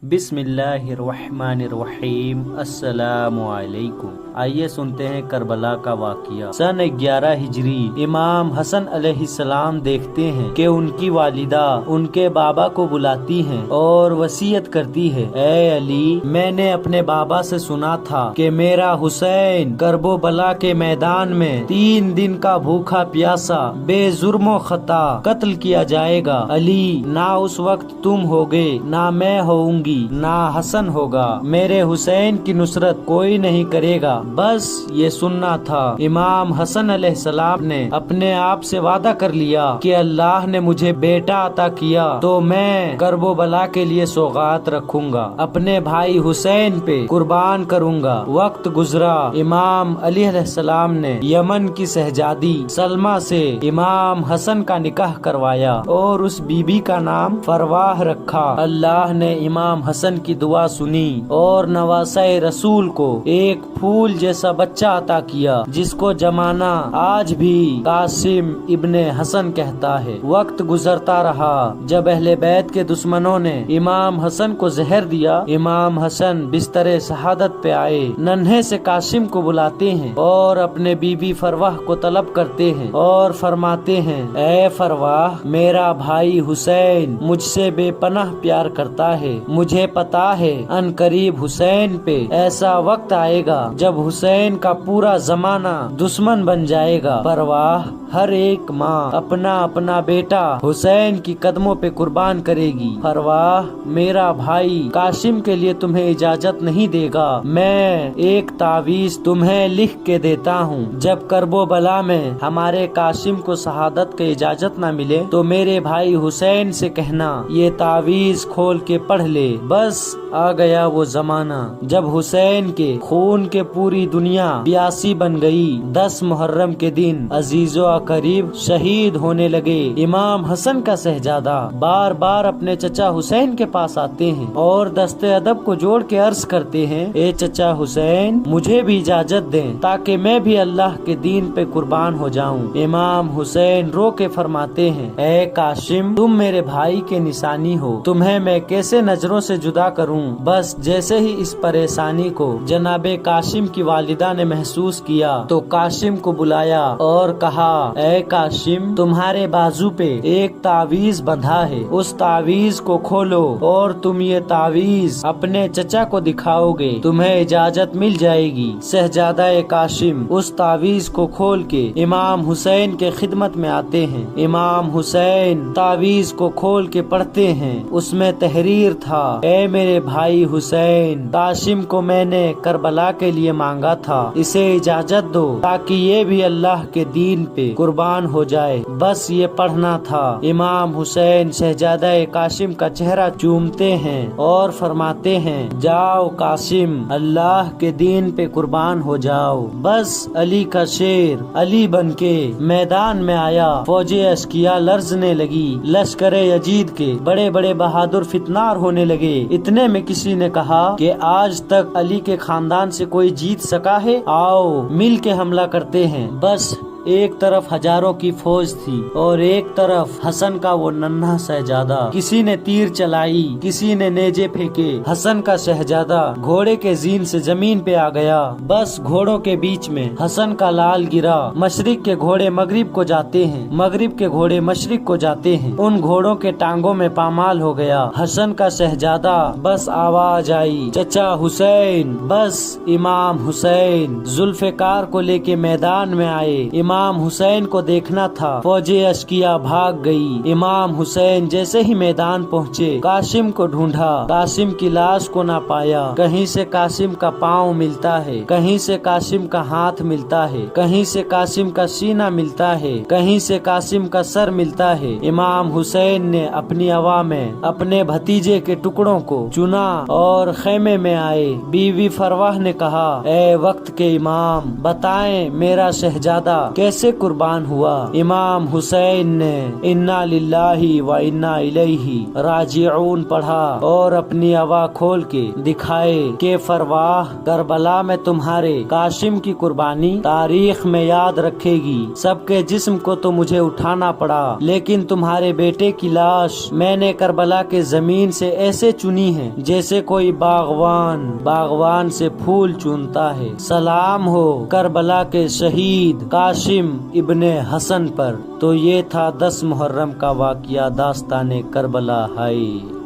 बिस्मिल्लाहिर्रहमानिर्रहीम। अस्सलाम वालेकुम। आइए सुनते हैं करबला का वाक़िया। सन 11 हिजरी इमाम हसन अलैहिस्सलाम देखते हैं कि उनकी वालिदा उनके बाबा को बुलाती हैं और वसीयत करती है, ए अली, मैंने अपने बाबा से सुना था कि मेरा हुसैन करबला के मैदान में 3 दिन का भूखा प्यासा बेजुर्मो खता कत्ल किया जाएगा। अली, ना उस वक्त तुम होगे, ना मैं होऊंगी, ना हसन होगा। मेरे हुसैन की नुसरत कोई नहीं करेगा। बस ये सुनना था। इमाम हसन अलैहिस्सलाम ने अपने आप से वादा कर लिया कि अल्लाह ने मुझे बेटा अता किया तो मैं करबला के लिए सौगात रखूंगा, अपने भाई हुसैन पे कुर्बान करूंगा। वक्त गुजरा, इमाम अली अलैहिस्सलाम ने यमन की शहजादी सलमा से इमाम हसन का निकाह करवाया और उस बीबी का नाम फरवाह रखा। अल्लाह ने इमाम हसन की दुआ सुनी और नवासे रसूल को एक फूल जैसा बच्चा अता किया, जिसको जमाना आज भी कासिम इब्ने हसन कहता है। वक्त गुजरता रहा। जब अहले बैत के दुश्मनों ने इमाम हसन को जहर दिया, इमाम हसन बिस्तरे शहादत पे आए, नन्हे से कासिम को बुलाते हैं और अपने बीबी फरवाह को तलब करते हैं और फरमाते हैं, ए फरवाह, मेरा भाई हुसैन मुझसे बेपनाह प्यार करता है। मुझे पता है अनकरीब हुसैन पे ऐसा वक्त आएगा जब हुसैन का पूरा जमाना दुश्मन बन जाएगा। फरवाह, हर एक माँ अपना अपना बेटा हुसैन की कदमों पे कुर्बान करेगी। फरवाह, मेरा भाई कासिम के लिए तुम्हें इजाजत नहीं देगा। मैं एक तावीज तुम्हें लिख के देता हूँ। जब करबला में हमारे कासिम को शहादत की इजाजत न मिले तो मेरे भाई हुसैन से कहना ये तावीज खोल के पढ़ ले। बस आ गया वो जमाना जब हुसैन के खून के पूरी दुनिया प्यासी बन गई। 10 मुहर्रम के दिन अजीजो करीब शहीद होने लगे। इमाम हसन का शहजादा बार बार अपने चचा हुसैन के पास आते हैं और दस्ते अदब को जोड़ के अर्ज करते हैं, ए चचा हुसैन, मुझे भी इजाजत दें ताकि मैं भी अल्लाह के दीन पे कुर्बान हो जाऊं। इमाम हुसैन रो के फरमाते हैं, ए कासिम, तुम मेरे भाई के निशानी हो, तुम्हें मैं कैसे नजरों से जुदा करूं। बस जैसे ही इस परेशानी को जनाबे कासिम की वालिदा ने महसूस किया तो कासिम को बुलाया और कहा, ए कासिम, तुम्हारे बाजू पे एक तावीज बंधा है, उस तावीज को खोलो और तुम ये तावीज अपने चचा को दिखाओगे, तुम्हें इजाजत मिल जाएगी। शहजादा कासिम उस तावीज को खोल के इमाम हुसैन के खिदमत में आते हैं। इमाम हुसैन तावीज को खोल के पढ़ते हैं। उसमें तहरीर था, ए मेरे भाई हुसैन, कासिम को मैंने करबला के लिए मांगा था, इसे इजाजत दो ताकि ये भी अल्लाह के दीन पे कुर्बान हो जाए। बस ये पढ़ना था। इमाम हुसैन शहजादा कासिम का चेहरा चूमते हैं और फरमाते हैं, जाओ कासिम, अल्लाह के दीन पे कुर्बान हो जाओ। बस अली का शेर अली बनके मैदान में आया। फौजे अश्किया लर्जने लगी। लश्कर यजीद के बड़े बड़े बहादुर फितनार होने लगे। इतने में किसी ने कहा कि आज तक अली के खानदान से कोई जीत सका है, आओ मिल के हमला करते हैं। बस एक तरफ हजारों की फौज थी और एक तरफ हसन का वो नन्हा शहजादा। किसी ने तीर चलाई, किसी ने नेजे फेंके। हसन का शहजादा घोड़े के जीन से जमीन पे आ गया। बस घोड़ों के बीच में हसन का लाल गिरा। मशरिक के घोड़े मगरिब को जाते हैं, मगरिब के घोड़े मशरिक को जाते हैं। उन घोड़ों के टांगों में पामाल हो गया। हसन का शहजादा, बस आवाज आई, चचा हुसैन। बस इमाम हुसैन जुल्फिकार को लेके मैदान में आए। इमाम हुसैन को देखना था। फौजे अश्किया भाग गई। इमाम हुसैन जैसे ही मैदान पहुँचे, कासिम को ढूंढा। कासिम की लाश को ना पाया। कहीं से कासिम का पाँव मिलता है, कहीं से कासिम का हाथ मिलता है, कहीं से कासिम का सीना मिलता है, कहीं से कासिम का सर मिलता है। इमाम हुसैन ने अपनी हवा में अपने भतीजे के टुकड़ों को चुना और खेमे में आए। बीवी फरवाह ने कहा, ए वक्त के इमाम, बताएं मेरा शहजादा کیسے قربان ہوا۔ امام حسین نے انا للہ و انا الیہ راجعون پڑھا اور اپنی آواز کھول کے دکھائے کہ فرواہ کربلا میں تمہارے قاسم کی قربانی تاریخ میں یاد رکھے گی۔ سب کے جسم کو تو مجھے اٹھانا پڑا، لیکن تمہارے بیٹے کی لاش میں نے کربلا کے زمین سے ایسے چنی ہے جیسے کوئی باغوان سے پھول چنتا ہے۔ سلام ہو کربلا کے شہید قاسم ابن حسن پر۔ تو یہ تھا 10 محرم کا واقعہ، داستان کربلا ہے۔